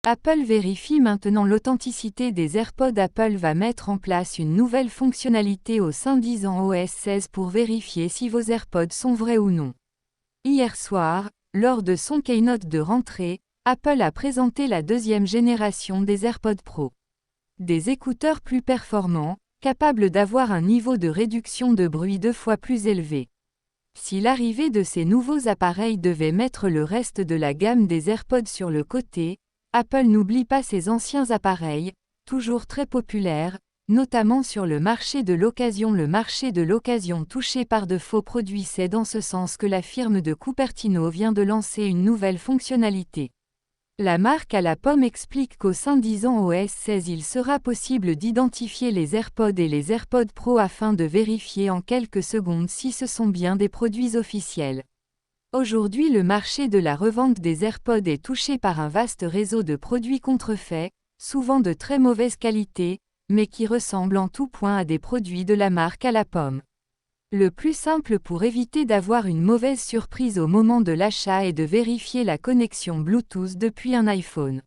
Apple vérifie maintenant l'authenticité des AirPods. Apple va mettre en place une nouvelle fonctionnalité au sein d'iOS 16 pour vérifier si vos AirPods sont vrais ou non. Hier soir, lors de son keynote de rentrée, Apple a présenté la deuxième génération des AirPods Pro. Des écouteurs plus performants, capables d'avoir un niveau de réduction de bruit 2 fois plus élevé. Si l'arrivée de ces nouveaux appareils devait mettre le reste de la gamme des AirPods sur le côté, Apple n'oublie pas ses anciens appareils, toujours très populaires, notamment sur le marché de l'occasion. Le marché de l'occasion touché par de faux produits, c'est dans ce sens que la firme de Cupertino vient de lancer une nouvelle fonctionnalité. La marque à la pomme explique qu'au sein d'iOS 16 il sera possible d'identifier les AirPods et les AirPods Pro afin de vérifier en quelques secondes si ce sont bien des produits officiels. Aujourd'hui, le marché de la revente des AirPods est touché par un vaste réseau de produits contrefaits, souvent de très mauvaise qualité, mais qui ressemblent en tout point à des produits de la marque à la pomme. Le plus simple pour éviter d'avoir une mauvaise surprise au moment de l'achat est de vérifier la connexion Bluetooth depuis un iPhone.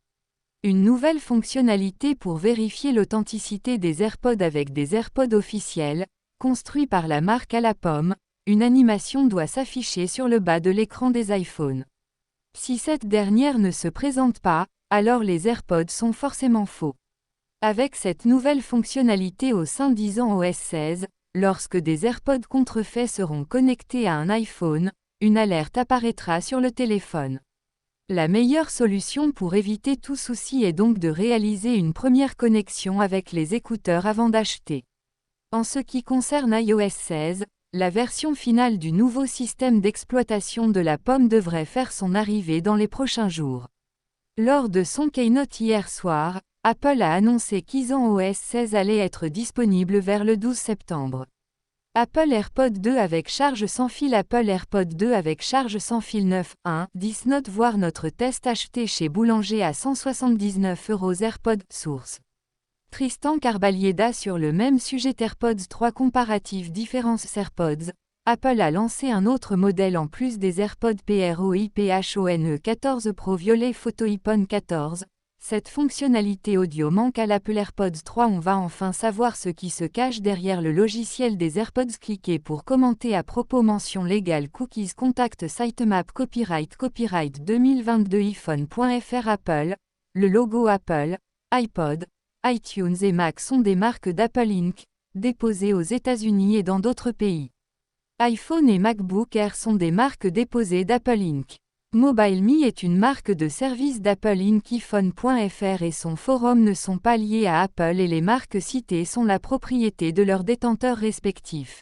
Une nouvelle fonctionnalité pour vérifier l'authenticité des AirPods avec des AirPods officiels, construits par la marque à la pomme. Une animation doit s'afficher sur le bas de l'écran des iPhones. Si cette dernière ne se présente pas, alors les AirPods sont forcément faux. Avec cette nouvelle fonctionnalité au sein d'iOS 16, lorsque des AirPods contrefaits seront connectés à un iPhone, une alerte apparaîtra sur le téléphone. La meilleure solution pour éviter tout souci est donc de réaliser une première connexion avec les écouteurs avant d'acheter. En ce qui concerne iOS 16, la version finale du nouveau système d'exploitation de la pomme devrait faire son arrivée dans les prochains jours. Lors de son keynote hier soir, Apple a annoncé qu'iOS 16 allait être disponible vers le 12 septembre. Apple AirPods 2 avec charge sans fil. Apple AirPods 2 avec charge sans fil 9,1-10 notes. Voir notre test acheté chez Boulanger à 179 € AirPods Source. Tristan Carbalieda sur le même sujet. AirPods 3 comparatif différences. AirPods, Apple a lancé un autre modèle en plus des AirPods PROIPHONE 14 Pro Violet Photo iPhone 14. Cette fonctionnalité audio manque à l'Apple AirPods 3. On va enfin savoir ce qui se cache derrière le logiciel des AirPods. Cliquez pour commenter à propos. Mention légale. Cookies. Contact. Sitemap. Copyright 2022 iPhone.fr. Apple. Le logo Apple, iPod, iTunes et Mac sont des marques d'Apple Inc., déposées aux États-Unis et dans d'autres pays. iPhone et MacBook Air sont des marques déposées d'Apple Inc. MobileMe est une marque de service d'Apple Inc. iPhone.fr et son forum ne sont pas liés à Apple et les marques citées sont la propriété de leurs détenteurs respectifs.